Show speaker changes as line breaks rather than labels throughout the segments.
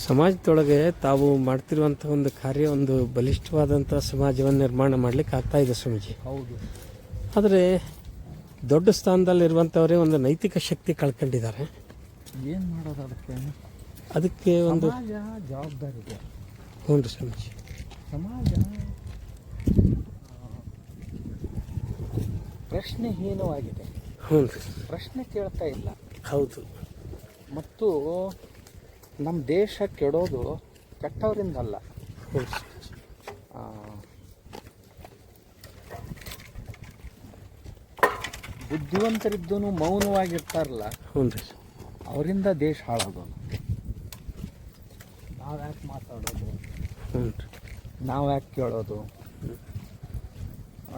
ಸಮಾಜದೊಳಗೆ ತಾವು ಮಾಡ್ತಿರುವಂಥ ಒಂದು ಕಾರ್ಯ ಒಂದು ಬಲಿಷ್ಠವಾದಂಥ ಸಮಾಜವನ್ನು ನಿರ್ಮಾಣ ಮಾಡಲಿಕ್ಕೆ ಆಗ್ತಾ ಇದೆ ಸ್ವಾಮೀಜಿ.
ಹೌದು.
ಆದರೆ ದೊಡ್ಡ ಸ್ಥಾನದಲ್ಲಿರುವಂಥವರೇ ಒಂದು ನೈತಿಕ ಶಕ್ತಿ ಕಳ್ಕೊಂಡಿದ್ದಾರೆ.
ಏನು ಮಾಡೋದು
ಅದಕ್ಕೆ ಒಂದು
ಜವಾಬ್ದಾರಿ ಇದೆ.
ಹ್ಞೂ ರೀ ಸ್ವಾಮೀಜಿ.
ಸಮಾಜ ಪ್ರಶ್ನೆಹೀನವಾಗಿದೆ.
ಹ್ಞೂ ರೀ.
ಪ್ರಶ್ನೆ ಕೇಳ್ತಾ ಇಲ್ಲ.
ಹೌದು.
ಮತ್ತು ನಮ್ಮ ದೇಶ ಕೆಡೋದು ಕೆಟ್ಟವರಿಂದಲ್ಲ.
ಹೌದು.
ಬುದ್ಧಿವಂತರಿದ್ದೂ ಮೌನವಾಗಿರ್ತಾರಲ್ಲ,
ಹ್ಞೂ ರೀ,
ಅವರಿಂದ ದೇಶ ಹಾಳಾಗೋದು. ನಾವು ಯಾಕೆ ಮಾತಾಡೋದು,
ಹ್ಞೂ ರೀ,
ನಾವು ಯಾಕೆ ಕೇಳೋದು,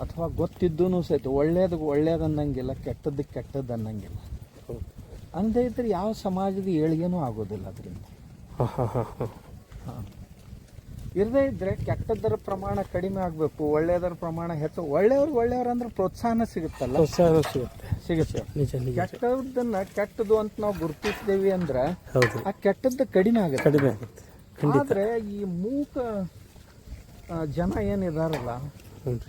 ಅಥವಾ ಗೊತ್ತಿದ್ದೂ ಸಹಿತ ಒಳ್ಳೇದು ಅನ್ನಂಗಿಲ್ಲ, ಕೆಟ್ಟದ್ದಕ್ಕೆ ಕೆಟ್ಟದ್ದು ಅನ್ನಂಗಿಲ್ಲ. ಅಂದೇ ಇದ್ರೆ ಯಾವ ಸಮಾಜದ ಏಳಿಗೆನೂ ಆಗೋದಿಲ್ಲ ಅದರಿಂದ. ಇರದೇ ಇದ್ದರೆ ಕೆಟ್ಟದ್ದರ ಪ್ರಮಾಣ ಕಡಿಮೆ ಆಗಬೇಕು, ಒಳ್ಳೆಯದರ ಪ್ರಮಾಣ ಹೆಚ್ಚು. ಒಳ್ಳೆಯವ್ರು ಅಂದ್ರೆ ಪ್ರೋತ್ಸಾಹನ ಸಿಗುತ್ತಲ್ಲ, ಸಿಗುತ್ತೆ. ಕೆಟ್ಟದನ್ನ ಕೆಟ್ಟದು ಅಂತ ನಾವು ಗುರುತಿಸಿದೇವಿ ಅಂದ್ರೆ ಆ ಕೆಟ್ಟದ್ದು ಕಡಿಮೆ ಆಗುತ್ತೆ. ಆದರೆ ಈ ಮೂಕ ಜನ ಏನಿದಾರಲ್ಲ,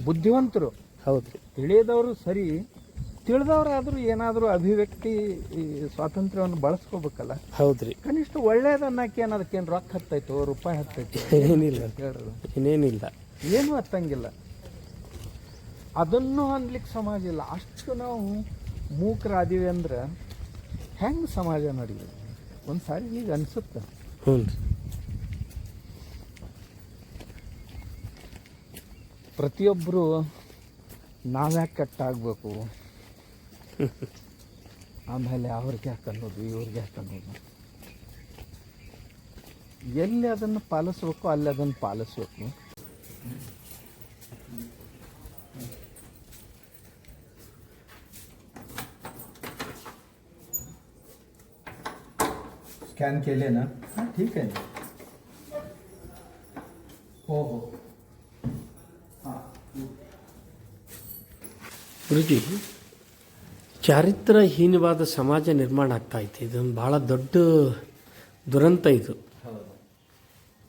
ಬುದ್ಧಿವಂತರು,
ಹೌದು,
ತಿಳಿಯದವರು ಸರಿ, ತಿಳಿದವರಾದ್ರೂ ಏನಾದರೂ ಅಭಿವ್ಯಕ್ತಿ ಸ್ವಾತಂತ್ರ್ಯವನ್ನು ಬಳಸ್ಕೋಬೇಕಲ್ಲ.
ಹೌದ್ರಿ.
ಕನಿಷ್ಠ ಒಳ್ಳೇದನ್ನಕ್ಕೆ ಅದಕ್ಕೇನು ರೊಕ್ಕ ಹತ್ತೈತೋ, ರೂಪಾಯಿ ಹತ್ತೈತೋ,
ಏನಿಲ್ಲ ಹೇಳೋದು, ಇನ್ನೇನಿಲ್ಲ,
ಏನೂ ಹತ್ತಂಗಿಲ್ಲ. ಅದನ್ನು ಅನ್ಲಿಕ್ಕೆ ಸಮಾಜ ಇಲ್ಲ. ಅಷ್ಟು ನಾವು ಮೂಕರಾದೀವಿ ಅಂದ್ರೆ ಹೆಂಗೆ ಸಮಾಜ ನಡೆಯುತ್ತೆ ಒಂದು ಸಾರಿ ಈಗ ಅನಿಸುತ್ತೆ.
ಹ್ಞೂ.
ಪ್ರತಿಯೊಬ್ಬರು ನಾವ್ಯಾಕೆ ಕಟ್ಟಾಗಬೇಕು, ಆಮೇಲೆ ಅವ್ರಿಗೆ ಯಾಕೆ ಅನ್ನೋದು, ಇವ್ರಿಗೆ ಯಾಕೆ ಅನ್ನೋದು, ಎಲ್ಲಿ ಅದನ್ನು ಪಾಲಿಸ್ಬೇಕು ಅಲ್ಲಿ ಅದನ್ನು ಪಾಲಿಸ್ಬೇಕು. स्कॅन केले ना? हां ठीक आहे ना. हो हो.
ಗುರುಜಿ, ಚಾರಿತ್ರಹೀನವಾದ ಸಮಾಜ ನಿರ್ಮಾಣ ಆಗ್ತಾ ಇತ್ತು. ಇದೊಂದು ಭಾಳ ದೊಡ್ಡ ದುರಂತ ಇದು.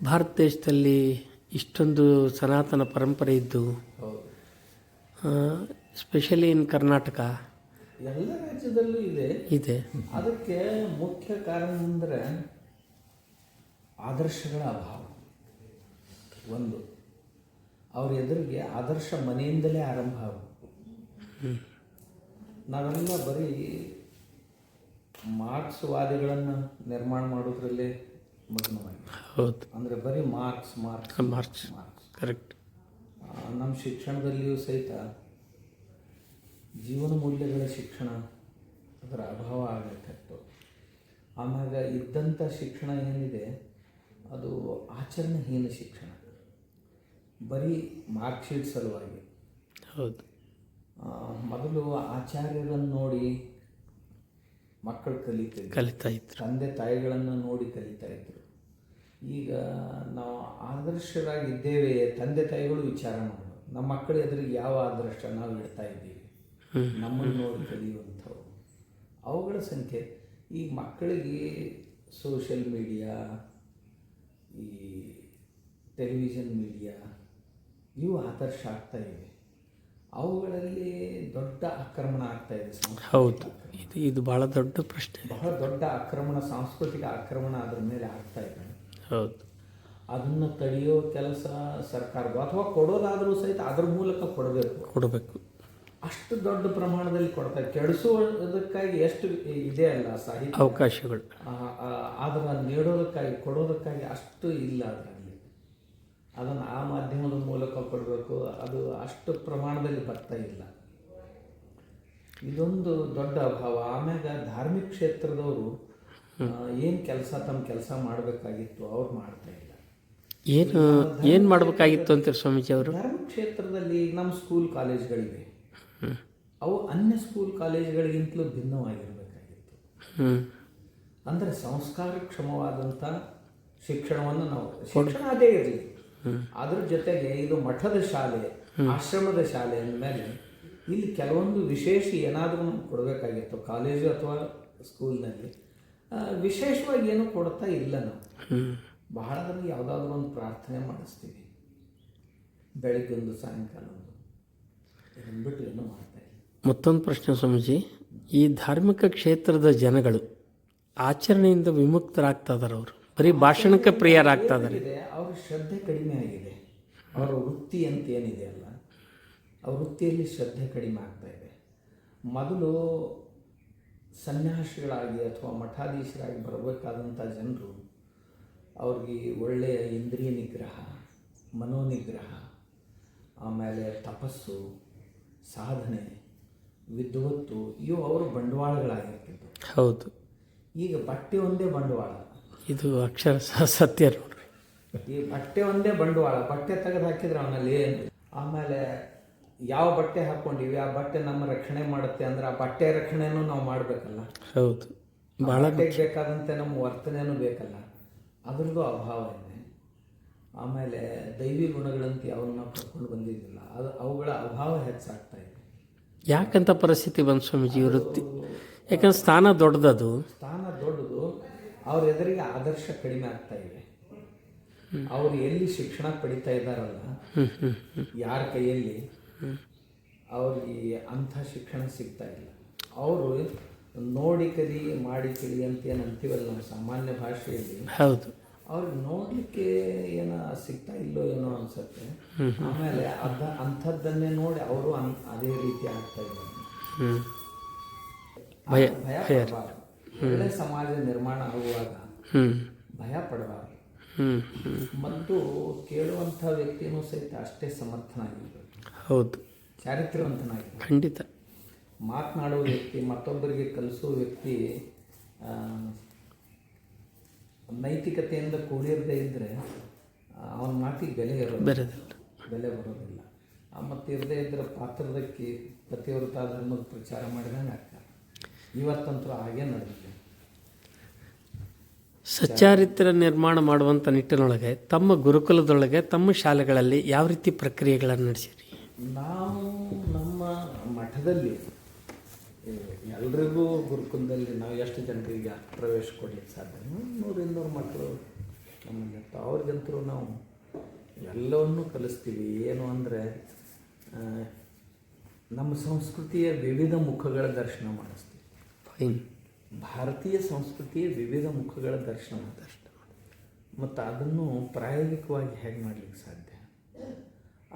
ಭಾರತ ದೇಶದಲ್ಲಿ ಇಷ್ಟೊಂದು ಸನಾತನ ಪರಂಪರೆ ಇದ್ದು, ಸ್ಪೆಷಲಿ ಇನ್ ಕರ್ನಾಟಕ,
ಎಲ್ಲ ರಾಜ್ಯದಲ್ಲೂ ಇದೆ. ಅದಕ್ಕೆ ಮುಖ್ಯ ಕಾರಣ ಅಂದರೆ ಆದರ್ಶಗಳ ಅಭಾವ. ಒಂದು, ಅವ್ರ ಎದುರಿಗೆ ಆದರ್ಶ ಮನೆಯಿಂದಲೇ ಆರಂಭ ಆಗಬೇಕು. ನಾವೆಲ್ಲ ಬರೀ ಮಾರ್ಕ್ಸ್ವಾದಿಗಳನ್ನು ನಿರ್ಮಾಣ ಮಾಡೋದ್ರಲ್ಲೇ ಮಗ್ನವಾಗಿ.
ಹೌದು.
ಅಂದರೆ ಬರೀ ಮಾರ್ಕ್ಸ್
ಕರೆಕ್ಟ್.
ನಮ್ಮ ಶಿಕ್ಷಣದಲ್ಲಿಯೂ ಸಹಿತ ಜೀವನ ಮೂಲ್ಯಗಳ ಶಿಕ್ಷಣ ಅದರ ಅಭಾವ ಆಗಬೇಕಾಯ್ತು. ಆಮ್ಯಾಗ ಇದ್ದಂಥ ಶಿಕ್ಷಣ ಏನಿದೆ ಅದು ಆಚರಣೆಹೀನ ಶಿಕ್ಷಣ, ಬರೀ ಮಾರ್ಕ್ಶೀಟ್ ಸಲುವಾಗಿ.
ಹೌದು.
ಮೊದಲು ಆಚಾರ್ಯರನ್ನು ನೋಡಿ ಮಕ್ಕಳು ಕಲಿತಾ ಇದ್ರು, ತಂದೆ ತಾಯಿಗಳನ್ನು ನೋಡಿ ಕಲಿತಾ ಇದ್ರು. ಈಗ ನಾವು ಆದರ್ಶರಾಗಿದ್ದೇವೆ, ತಂದೆ ತಾಯಿಗಳು ವಿಚಾರ ಮಾಡೋದು, ನಮ್ಮ ಮಕ್ಕಳ ಎದುರಿಗೆ ಯಾವ ಆದರ್ಶ ನಾವು ಇಡ್ತಾ ಇದ್ದೀವಿ, ನಮ್ಮನ್ನು ನೋಡಿ ಕಲಿಯುವಂಥವು, ಅವುಗಳ ಸಂಖ್ಯೆ. ಈಗ ಮಕ್ಕಳಿಗೆ ಸೋಷಿಯಲ್ ಮೀಡಿಯಾ, ಈ ಟೆಲಿವಿಷನ್ ಮೀಡಿಯಾ ಇವು ಆದರ್ಶ ಆಗ್ತಾ ಇವೆ. ಅವುಗಳಲ್ಲಿ ದೊಡ್ಡ ಆಕ್ರಮಣ ಆಗ್ತಾ ಇದೆ.
ಹೌದು, ಇದು ಬಹಳ ದೊಡ್ಡ ಪ್ರಶ್ನೆ,
ಬಹಳ ದೊಡ್ಡ ಆಕ್ರಮಣ, ಸಾಂಸ್ಕೃತಿಕ ಆಕ್ರಮಣ ಅದರ ಮೇಲೆ ಆಗ್ತಾ ಇದೆ.
ಹೌದು.
ಅದನ್ನು ತಡೆಯೋ ಕೆಲಸ ಸರ್ಕಾರದ್ದು, ಅಥವಾ ಕೊಡೋದಾದರೂ ಸಹಿತ ಅದರ ಮೂಲಕ ಕೊಡಬೇಕು. ಅಷ್ಟು ದೊಡ್ಡ ಪ್ರಮಾಣದಲ್ಲಿ ಕೊಡ್ತಾರೆ. ಕೆಡಿಸುವುದಕ್ಕಾಗಿ ಎಷ್ಟು ಇದೆ ಅಲ್ಲ ಸಾಹಿತ್ಯ
ಅವಕಾಶಗಳು,
ಅದನ್ನು ನೀಡೋದಕ್ಕಾಗಿ ಕೊಡೋದಕ್ಕಾಗಿ ಅಷ್ಟು ಇಲ್ಲ ಅದರಲ್ಲಿ. ಅದನ್ನು ಆ ಮಾಧ್ಯಮದ ಮೂಲಕ ಕೊಡಬೇಕು, ಅದು ಅಷ್ಟು ಪ್ರಮಾಣದಲ್ಲಿ ಬರ್ತಾ ಇಲ್ಲ. ಇದೊಂದು ದೊಡ್ಡ ಅಭಾವ. ಆಮ್ಯಾಗ ಧಾರ್ಮಿಕ ಕ್ಷೇತ್ರದವರು ಏನು ತಮ್ಮ ಕೆಲಸ ಮಾಡಬೇಕಾಗಿತ್ತು ಅವ್ರು ಮಾಡ್ತಾ ಇಲ್ಲ.
ಏನು ಮಾಡಬೇಕಾಗಿತ್ತು ಅಂತಾರೆ ಸ್ವಾಮೀಜಿ ಅವರು?
ಧಾರ್ಮಿಕ ಕ್ಷೇತ್ರದಲ್ಲಿ ನಮ್ಮ ಸ್ಕೂಲ್ ಕಾಲೇಜ್ಗಳಿವೆ, ಅವು ಅನ್ಯ ಸ್ಕೂಲ್ ಕಾಲೇಜ್ಗಳಿಗಿಂತಲೂ ಭಿನ್ನವಾಗಿರಬೇಕಾಗಿತ್ತು. ಅಂದರೆ ಸಂಸ್ಕಾರಕ್ಷಮವಾದಂಥ ಶಿಕ್ಷಣವನ್ನು ನಾವು, ಶಿಕ್ಷಣ ಅದೇ ಇರಲಿ, ಅದ್ರ ಜೊತೆಗೆ ಇದು ಮಠದ ಶಾಲೆ, ಆಶ್ರಮದ ಶಾಲೆ ಅಂದಮೇಲೆ ಇಲ್ಲಿ ಕೆಲವೊಂದು ವಿಶೇಷ ಏನಾದರೂ ನಾವು ಕೊಡಬೇಕಾಗಿತ್ತು. ಕಾಲೇಜು ಅಥವಾ ಸ್ಕೂಲ್ನಲ್ಲಿ. ವಿಶೇಷವಾಗಿ ಏನು ಕೊಡ್ತಾ ಇಲ್ಲ ನಾವು. ಬಹಳ ಯಾವುದಾದ್ರೂ ಒಂದು ಪ್ರಾರ್ಥನೆ ಮಾಡಿಸ್ತೀವಿ, ಬೆಳಗ್ಗೊಂದು ಸಾಯಂಕಾಲ ಒಂದು, ಇದನ್ನು ಬಿಟ್ಟು ಏನೂ ಮಾಡ್ತಾ ಇಲ್ಲ.
ಮತ್ತೊಂದು ಪ್ರಶ್ನೆ ಸ್ವಾಮೀಜಿ, ಈ ಧಾರ್ಮಿಕ ಕ್ಷೇತ್ರದ ಜನಗಳು ಆಚರಣೆಯಿಂದ ವಿಮುಕ್ತರಾಗ್ತಾ ಇದಾರೆ. ಅವರು ಬರೀ ಭಾಷಣಕ್ಕೆ ಪ್ರಿಯರಾಗ್ತಾ ಇದ್ದಾರೆ.
ಅವ್ರ ಶ್ರದ್ಧೆ ಕಡಿಮೆ ಆಗಿದೆ. ಅವರ ವೃತ್ತಿ ಅಂತ ಏನಿದೆ ಅಲ್ಲ, ಅವ್ರ ವೃತ್ತಿಯಲ್ಲಿ ಶ್ರದ್ಧೆ ಕಡಿಮೆ ಆಗ್ತಾ ಇದೆ. ಮೊದಲು ಸನ್ಯಾಸಿಗಳಾಗಿ ಅಥವಾ ಮಠಾಧೀಶರಾಗಿ ಬರಬೇಕಾದಂಥ ಜನರು ಅವ್ರಿಗೆ ಒಳ್ಳೆಯ ಇಂದ್ರಿಯ ನಿಗ್ರಹ, ಮನೋನಿಗ್ರಹ, ಆಮೇಲೆ ತಪಸ್ಸು, ಸಾಧನೆ, ವಿದ್ವತ್ತು, ಇವು ಅವರು ಬಂಡವಾಳಗಳಾಗಿರ್ತಿದ್ವು.
ಹೌದು.
ಈಗ ಬಟ್ಟೆ ಒಂದೇ ಬಂಡವಾಳ.
ಇದು ಅಕ್ಷರ ಸತ್ಯ ನೋಡ್ರಿ.
ಈ ಬಟ್ಟೆ ಒಂದೇ ಬಂಡವಾಳ. ಬಟ್ಟೆ ತೆಗೆದು ಹಾಕಿದ್ರೆ ಅವನಲ್ಲಿ ಏನು, ಆಮೇಲೆ ಯಾವ ಬಟ್ಟೆ ಹಾಕ್ಕೊಂಡಿವಿ ಆ ಬಟ್ಟೆ ನಮ್ಮ ರಕ್ಷಣೆ ಮಾಡುತ್ತೆ ಅಂದ್ರೆ ಆ ಬಟ್ಟೆ ರಕ್ಷಣೆನೂ ನಾವು ಮಾಡಬೇಕಲ್ಲ.
ಹೌದು. ಭಾಳ
ಬೇಕಾದಂತೆ ನಮ್ಮ ವರ್ತನೆನೂ ಬೇಕಲ್ಲ, ಅದ್ರದ್ದು ಅಭಾವ ಇದೆ. ಆಮೇಲೆ ದೈವಿ ಗುಣಗಳಂತ ಯಾವನ್ನ ನಾವು ಕರ್ಕೊಂಡು ಬಂದಿದ್ದಿಲ್ಲ, ಅವುಗಳ ಅಭಾವ ಹೆಚ್ಚಾಗ್ತಾ ಇದೆ.
ಯಾಕಂತ ಪರಿಸ್ಥಿತಿ ಬಂದು ಸ್ವಾಮೀಜಿ ವೃತ್ತಿ? ಯಾಕಂದ್ರೆ ಸ್ಥಾನ ದೊಡ್ಡದು. ಅವ್ರ ಎದುರಿಗೆ ಆದರ್ಶ ಕಡಿಮೆ ಆಗ್ತಾ ಇದೆ. ಅವ್ರು ಎಲ್ಲಿ ಶಿಕ್ಷಣ ಪಡಿತಾ ಇದ್ದಾರಲ್ಲ, ಯಾರ ಕೈಯಲ್ಲಿ ಅವ್ರಿಗೆ ಅಂಥ ಶಿಕ್ಷಣ ಸಿಗ್ತಾ ಇಲ್ಲ. ಅವರು ನೋಡಿ ಕಲಿ ಮಾಡಿ ಕಲಿ ಅಂತ ಏನು ಅಂತೀವಲ್ಲ ನಾವು ಸಾಮಾನ್ಯ ಭಾಷೆಯಲ್ಲಿ, ಹೌದು,
ಅವ್ರಿಗೆ ನೋಡಲಿಕ್ಕೆ ಏನೋ ಸಿಗ್ತಾ ಇಲ್ಲೋ ಏನೋ ಅನ್ಸುತ್ತೆ. ಆಮೇಲೆ ಅಂಥದ್ದನ್ನೇ ನೋಡಿ ಅವರು ಅದೇ ರೀತಿ ಆಗ್ತಾ ಇದ್ದಾರೆ. ಭಯ ಪಡಬಾರ್ದು. ಒಳ್ಳೆ ಸಮಾಜ ನಿರ್ಮಾಣ ಆಗುವಾಗ ಭಯ ಪಡಬಾರ್ದು. ಮತ್ತು ಕೇಳುವಂಥ ವ್ಯಕ್ತಿನೂ ಸಹಿತ ಅಷ್ಟೇ ಸಮರ್ಥನಾಗಿರ್ಬೇಕು.
ಹೌದು,
ಚಾರಿತ್ರ್ಯವಂತನಾಗಿರ್ಬೇಕು.
ಖಂಡಿತ.
ಮಾತನಾಡುವ ವ್ಯಕ್ತಿ, ಮತ್ತೊಬ್ಬರಿಗೆ ಕಲಿಸುವ ವ್ಯಕ್ತಿ ನೈತಿಕತೆಯಿಂದ ಕೂಡಿರದೇ ಇದ್ದರೆ ಅವನ ಮಾತಿಗೆ ಬೆಲೆ ಬರೋದಿಲ್ಲ. ಮತ್ತು ಇರದೇ ಇದ್ದರೆ ಪಾತ್ರದಕ್ಕೆ ಪತಿವ್ರತ ಧರ್ಮದ ಪ್ರಚಾರ ಮಾಡಿದಂಗೆ ಆಗ್ತಾರೆ. ಇವತ್ತಂತೂ ಹಾಗೇ ನಡೆದಿದೆ.
ಸಚ್ಚಾರಿತ್ರ್ಯ ನಿರ್ಮಾಣ ಮಾಡುವಂಥ ನಿಟ್ಟಿನೊಳಗೆ ತಮ್ಮ ಗುರುಕುಲದೊಳಗೆ ತಮ್ಮ ಶಾಲೆಗಳಲ್ಲಿ ಯಾವ ರೀತಿ ಪ್ರಕ್ರಿಯೆಗಳನ್ನು ನಡೆಸಿರಿ?
ನಾವು ನಮ್ಮ ಮಠದಲ್ಲಿ ಎಲ್ರಿಗೂ ಗುರುಕುಲದಲ್ಲಿ ನಾವು ಎಷ್ಟು ಜನರಿಗೆ ಪ್ರವೇಶ ಕೊಡ್ಲಿಕ್ಕೆ ಸಾಧ್ಯ? 100-200 ಮಕ್ಕಳು ನಮ್ಮಲ್ಲಿ ಇರ್ತಾವೆ. ಅವ್ರಿಗಂತೂ ನಾವು ಎಲ್ಲವನ್ನೂ ಕಲಿಸ್ತೀವಿ. ಏನು ಅಂದರೆ ನಮ್ಮ ಸಂಸ್ಕೃತಿಯ ವಿವಿಧ ಮುಖಗಳ ದರ್ಶನ ಮಾಡಿಸ್ತೀವಿ. ಭಾರತೀಯ ಸಂಸ್ಕೃತಿಯ ವಿವಿಧ ಮುಖಗಳ ದರ್ಶನ ಮತ್ತು ಅದನ್ನು ಪ್ರಾಯೋಗಿಕವಾಗಿ ಹೇಗೆ ಮಾಡಲಿಕ್ಕೆ ಸಾಧ್ಯ.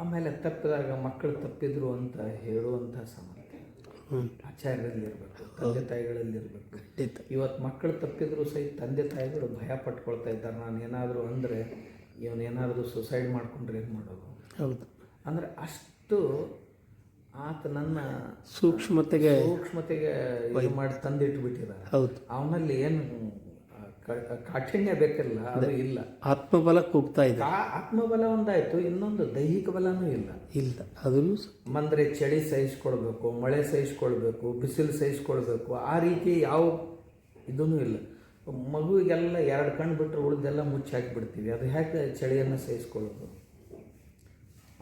ಆಮೇಲೆ ತಪ್ಪಿದಾಗ ಮಕ್ಕಳು ತಪ್ಪಿದ್ರು ಅಂತ ಹೇಳುವಂಥ ಸಾಮರ್ಥ್ಯ ಆಚಾರ್ಯರಲ್ಲಿರಬೇಕು, ತಂದೆ ತಾಯಿಗಳಲ್ಲಿರಬೇಕು. ಇವತ್ತು ಮಕ್ಕಳು ತಪ್ಪಿದ್ರು ಸಹಿತ ತಂದೆ ತಾಯಿಗಳು ಭಯ ಪಟ್ಕೊಳ್ತಾ ಇದ್ದಾರೆ. ನಾನು ಏನಾದರೂ ಅಂದರೆ ಇವನೇನಾದರೂ ಸುಸೈಡ್ ಮಾಡ್ಕೊಂಡ್ರೆ ಏನು ಮಾಡೋದು?
ಹೌದು. ಅಂದರೆ
ಅಷ್ಟು ಆತ ನನ್ನ
ಸೂಕ್ಷ್ಮತೆಗೆ
ಇದು ಮಾಡಿ ತಂದಿಟ್ಬಿಟ್ಟಿದ್ದಾರೆ.
ಹೌದು.
ಅವನಲ್ಲಿ ಏನು ಕಾಠಿಣ್ಯ ಬೇಕಲ್ಲ, ಅದು ಇಲ್ಲ.
ಆತ್ಮಬಲ ಕೂಗ್ತಾ ಇದೆ.
ಆತ್ಮಬಲ ಒಂದಾಯಿತು, ಇನ್ನೊಂದು ದೈಹಿಕ ಬಲನೂ ಇಲ್ಲ.
ಅದನ್ನು
ಅಂದರೆ ಚಳಿ ಸಹಿಸ್ಕೊಳ್ಬೇಕು, ಮಳೆ ಸಹಿಸ್ಕೊಳ್ಬೇಕು, ಬಿಸಿಲು ಸಹಿಸ್ಕೊಳ್ಬೇಕು, ಆ ರೀತಿ ಯಾವ ಇದೂ ಇಲ್ಲ. ಮಗುವಿಗೆಲ್ಲ 2 ಕಣ್ಣು ಬಿಟ್ಟರೆ ಉಳಿದೆಲ್ಲ ಮುಚ್ಚಿ ಹಾಕಿಬಿಡ್ತೀವಿ. ಅದು ಹೇಗೆ ಚಳಿಯನ್ನು ಸಹಿಸ್ಕೊಳ್ಳೋದು?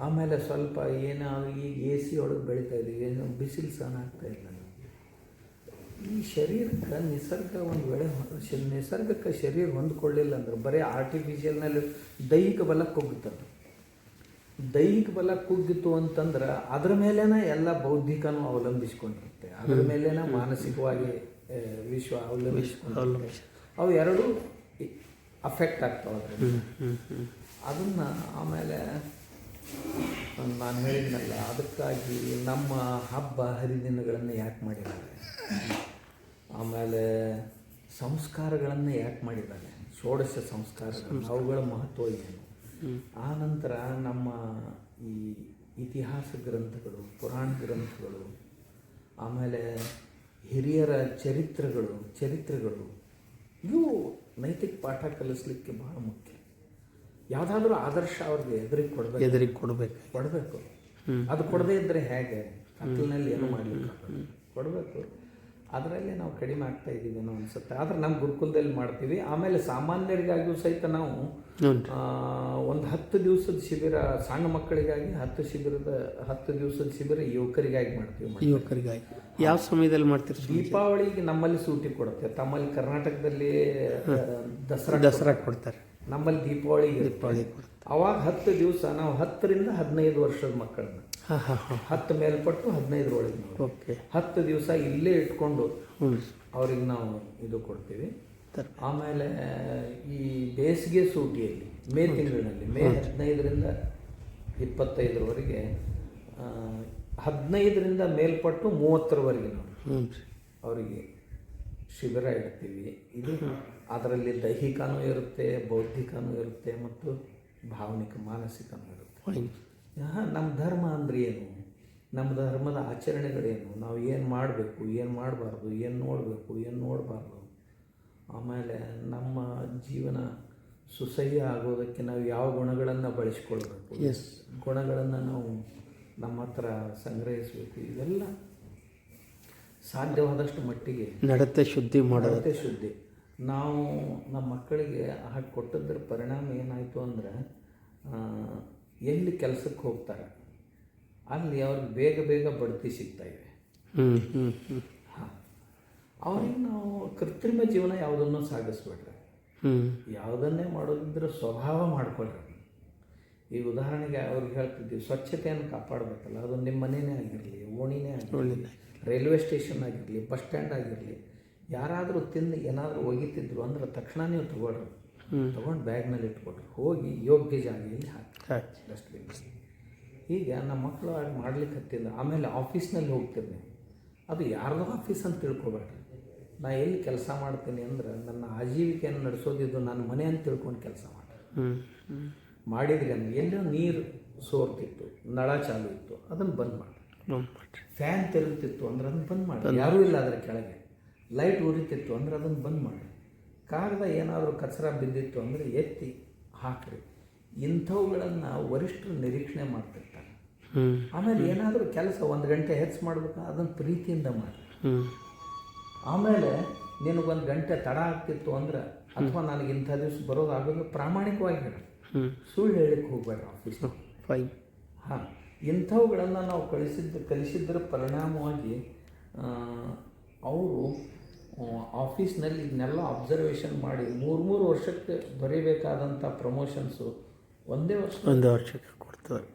ಆಮೇಲೆ ಸ್ವಲ್ಪ ಏನೋ ಈಗ AC ಒಳಗೆ ಬೆಳೀತಾ ಇದ್ದೀವಿ, ಏನೋ ಬಿಸಿಲು ಸಹನ ಆಗ್ತಾ ಇಲ್ಲ. ಈ ಶರೀರಕ್ಕೆ ನಿಸರ್ಗ ಒಂದು ವೇಳೆ ನಿಸರ್ಗಕ್ಕೆ ಶರೀರ ಹೊಂದ್ಕೊಳ್ಳಿಲ್ಲ ಅಂದ್ರೆ ಬರೀ ಆರ್ಟಿಫಿಷಿಯಲ್ನಲ್ಲಿ ದೈಹಿಕ ಬಲ ಕುಗ್ಗುತ್ತದೆ. ದೈಹಿಕ ಬಲ ಕುಗ್ಗಿತು ಅಂತಂದ್ರೆ ಅದ್ರ ಮೇಲೇನ ಎಲ್ಲ ಬೌದ್ಧಿಕನೂ ಅವಲಂಬಿಸ್ಕೊಂಡಿರುತ್ತೆ, ಅದ್ರ ಮೇಲೇನ ಮಾನಸಿಕವಾಗಿ ವಿಶ್ವ ಅವಲಂಬಿಸ್ಕೊಂಡು ಅವು ಎರಡೂ ಅಫೆಕ್ಟ್ ಆಗ್ತಾವೆ. ಅದನ್ನು ಆಮೇಲೆ ನಾನು ಹೇಳಿದ್ನಲ್ಲ, ಅದಕ್ಕಾಗಿ ನಮ್ಮ ಹಬ್ಬ ಹರಿದಿನಗಳನ್ನು ಯಾಕೆ ಮಾಡಿದ್ದಾರೆ, ಆಮೇಲೆ ಸಂಸ್ಕಾರಗಳನ್ನು ಯಾಕೆ ಮಾಡಿದ್ದಾರೆ, ಷೋಡಶ ಸಂಸ್ಕಾರಗಳು, ಅವುಗಳ ಮಹತ್ವ ಏನು. ಆ ನಂತರ ನಮ್ಮ ಈ ಇತಿಹಾಸ ಗ್ರಂಥಗಳು, ಪುರಾಣ ಗ್ರಂಥಗಳು, ಆಮೇಲೆ ಹಿರಿಯರ ಚರಿತ್ರೆಗಳು ಇವು ನೈತಿಕ ಪಾಠ ಕಲಿಸ್ಲಿಕ್ಕೆ ಬಹಳ ಮುಖ್ಯ. ಯಾವುದಾದ್ರೂ ಆದರ್ಶ ಅವ್ರಿಗೆ ಎದುರಿಗೆ ಕೊಡಬೇಕು. ಅದು ಕೊಡದೇ ಇದ್ದರೆ ಹೇಗೆ? ಕತ್ತಲಿನಲ್ಲಿ ಏನು ಮಾಡಲಿಕ್ಕೆ ಕೊಡಬೇಕು.
ಅದರಲ್ಲಿ ನಾವು ಕಡಿಮೆ ಆಗ್ತಾ ಇದ್ದೀವಿ ಅನ್ನೋ ಅನಿಸುತ್ತೆ. ಆದರೆ ನಮ್ಮ ಗುರುಕುಲದಲ್ಲಿ ಮಾಡ್ತೀವಿ. ಆಮೇಲೆ ಸಾಮಾನ್ಯರಿಗಾಗಿಯೂ ಸಹಿತ ನಾವು ಒಂದು 10 ದಿವಸದ ಶಿಬಿರ, ಸಣ್ಣ ಮಕ್ಕಳಿಗಾಗಿ 10 ದಿವಸದ ಶಿಬಿರ ಯುವಕರಿಗಾಗಿ ಮಾಡ್ತೀವಿ.
ಯುವಕರಿಗಾಗಿ ಯಾವ ಸಮಯದಲ್ಲಿ ಮಾಡ್ತೀರಿ?
ದೀಪಾವಳಿಗೆ ನಮ್ಮಲ್ಲಿ ಸೂಟಿ ಕೊಡುತ್ತೆ. ತಮ್ಮಲ್ಲಿ ಕರ್ನಾಟಕದಲ್ಲಿ
ದಸರಾ ಕೊಡ್ತಾರೆ,
ನಮ್ಮಲ್ಲಿ ದೀಪಾವಳಿ ಅವಾಗ 10 ದಿವಸ ನಾವು 10 ರಿಂದ 15 ವರ್ಷದ ಮಕ್ಕಳನ್ನ 10 ಮೇಲ್ಪಟ್ಟು 15 ಒಳಗೆ
ಓಕೆ 10
ದಿವಸ ಇಲ್ಲೇ ಇಟ್ಕೊಂಡು ಅವ್ರಿಗೆ ನಾವು ಇದು ಕೊಡ್ತೀವಿ. ಆಮೇಲೆ ಈ ಬೇಸಿಗೆ ಸೂಟಿಯಲ್ಲಿ ಮೇ ತಿಂಗಳಿನಲ್ಲಿ ಮೇ 15 ರಿಂದ 25ರವರೆಗೆ 15 ರಿಂದ ಮೇಲ್ಪಟ್ಟು 30ರವರೆಗೆ ನಾವು ಅವರಿಗೆ ಶಿಬಿರ ಇಡ್ತೀವಿ. ಇದು ಅದರಲ್ಲಿ ದೈಹಿಕನೂ ಇರುತ್ತೆ, ಬೌದ್ಧಿಕನೂ ಇರುತ್ತೆ ಮತ್ತು ಭಾವನಿಕ ಮಾನಸಿಕನೂ ಇರುತ್ತೆ. ನಮ್ಮ ಧರ್ಮ ಅಂದರೆ ಏನು, ನಮ್ಮ ಧರ್ಮದ ಆಚರಣೆಗಳೇನು, ನಾವು ಏನು ಮಾಡಬೇಕು, ಏನು ಮಾಡಬಾರ್ದು, ಏನು ನೋಡಬೇಕು, ಏನು ನೋಡಬಾರ್ದು, ಆಮೇಲೆ ನಮ್ಮ ಜೀವನ ಸುಸಹ್ಯ ಆಗೋದಕ್ಕೆ ನಾವು ಯಾವ ಗುಣಗಳನ್ನು ಬಳಸ್ಕೊಳ್ಬೇಕು, ಗುಣಗಳನ್ನು ನಾವು ನಮ್ಮ ಹತ್ರ ಸಂಗ್ರಹಿಸಬೇಕು. ಇವೆಲ್ಲ ಸಾಧ್ಯವಾದಷ್ಟು ಮಟ್ಟಿಗೆ ನಡತೆ ಶುದ್ಧಿ ನಾವು ನಮ್ಮ ಮಕ್ಕಳಿಗೆ ಹಾಗೆ ಕೊಟ್ಟದ್ರ ಪರಿಣಾಮ ಏನಾಯಿತು ಅಂದರೆ, ಎಲ್ಲಿ ಕೆಲಸಕ್ಕೆ ಹೋಗ್ತಾರೆ ಅಲ್ಲಿ ಅವ್ರಿಗೆ ಬೇಗ ಬಡ್ತಿ ಸಿಗ್ತಾಯಿವೆ. ಹಾಂ, ಅವ್ರಿಗೆ ನಾವು ಕೃತ್ರಿಮ ಜೀವನ ಯಾವುದನ್ನು ಸಾಗಿಸ್ಬೇಡ್ರಿ. ಯಾವುದನ್ನೇ ಮಾಡೋದಿದ್ರೆ ಸ್ವಭಾವ ಮಾಡ್ಕೊಳ್ರಿ. ಈ ಉದಾಹರಣೆಗೆ ಅವ್ರಿಗೆ ಹೇಳ್ತಿದ್ವಿ, ಸ್ವಚ್ಛತೆಯನ್ನು ಕಾಪಾಡಬೇಕಲ್ಲ, ಅದು ನಿಮ್ಮ ಮನೆಯೇ ಆಗಿರಲಿ, ಓಣಿನೇ ಆಗಿರಲಿ, ರೈಲ್ವೆ ಸ್ಟೇಷನ್ ಆಗಿರಲಿ, ಬಸ್ ಸ್ಟ್ಯಾಂಡ್ ಆಗಿರಲಿ, ಯಾರಾದರೂ ತಿಂದು ಏನಾದರೂ ಒಗಿತಿದ್ರು ಅಂದ್ರೆ ತಕ್ಷಣ ನೀವು ತೊಗೊಳ್ರಿ, ತೊಗೊಂಡು ಬ್ಯಾಗ್ನಲ್ಲಿ ಇಟ್ಕೊಳ್ರಿ, ಹೋಗಿ ಯೋಗ್ಯ ಜಾಗೆಯಲ್ಲಿ ಹಾಕಿ ಡಸ್ಟ್ಬಿನ್. ಈಗ ನಮ್ಮ ಮಕ್ಕಳು ಆಗ ಮಾಡ್ಲಿಕ್ಕೆ ಹತ್ತಿಲ್ಲ. ಆಮೇಲೆ ಆಫೀಸ್ನಲ್ಲಿ ಹೋಗ್ತೀರಿ ನೀವು, ಅದು ಯಾರ್ದೋ ಆಫೀಸ್ ಅಂತ ತಿಳ್ಕೊಬೇಡ್ರಿ. ನಾ ಎಲ್ಲಿ ಕೆಲಸ ಮಾಡ್ತೀನಿ ಅಂದ್ರೆ ನನ್ನ ಆಜೀವಿಕೆಯನ್ನು ನಡೆಸೋದಿದ್ದು ನನ್ನ ಮನೆ ಅಂತ ತಿಳ್ಕೊಂಡು ಕೆಲಸ ಮಾಡಿದ್ರಿ ಅಂದ್ರೆ ಎಲ್ಲೋ ನೀರು ಸೋರ್ತಿತ್ತು, ನಳ ಚಾಲು ಇತ್ತು, ಅದನ್ನು ಬಂದ್ ಮಾಡಿ. ಫ್ಯಾನ್ ತಿರುಗ್ತಿತ್ತು ಅಂದ್ರೆ ಅದನ್ನು ಬಂದ್ ಮಾಡಿ, ಯಾರೂ ಇಲ್ಲ ಅದರ ಕೆಳಗೆ. ಲೈಟ್ ಉರಿತಿತ್ತು ಅಂದ್ರೆ ಅದನ್ನು ಬಂದ್ ಮಾಡಿ. ಕಾಗದ ಏನಾದರೂ ಕಚರ ಬಿದ್ದಿತ್ತು ಅಂದರೆ ಎತ್ತಿ ಹಾಕ್ರಿ. ಇಂಥವುಗಳನ್ನು ವರಿಷ್ಠರು ನಿರೀಕ್ಷಣೆ ಮಾಡ್ತಿರ್ತಾರೆ. ಆಮೇಲೆ ಏನಾದರೂ ಕೆಲಸ 1 ಗಂಟೆ ಹೆಚ್ಚು ಮಾಡಬೇಕು, ಅದನ್ನು ಪ್ರೀತಿಯಿಂದ ಮಾಡಿ. ಆಮೇಲೆ ನಿನಗೊಂದು ಗಂಟೆ ತಡ ಆಗ್ತಿತ್ತು ಅಂದ್ರೆ, ಅಥವಾ ನನಗೆ ಇಂಥ ದಿವಸ ಬರೋದಾಗೋದು ಪ್ರಾಮಾಣಿಕವಾಗಿ ಹೇಳಿ, ಸುಳ್ಳು ಹೇಳಿಕ್ಕೆ ಹೋಗ್ಬೇಡ್ರಿ ಆಫೀಸ್ನ. ಹಾಂ, ಇಂಥವುಗಳನ್ನು ನಾವು ಕಲಿಸಿದ್ರ ಪರಿಣಾಮವಾಗಿ ಒಂದು ಆಫೀಸ್ನಲ್ಲಿ ಇದನ್ನೆಲ್ಲ ಅಬ್ಸರ್ವೇಷನ್ ಮಾಡಿ 3 ವರ್ಷಕ್ಕೆ ಬರೀಬೇಕಾದಂಥ ಪ್ರಮೋಷನ್ಸು ಒಂದೇ ವರ್ಷಕ್ಕೆ ಕೊಡ್ತಾರೆ.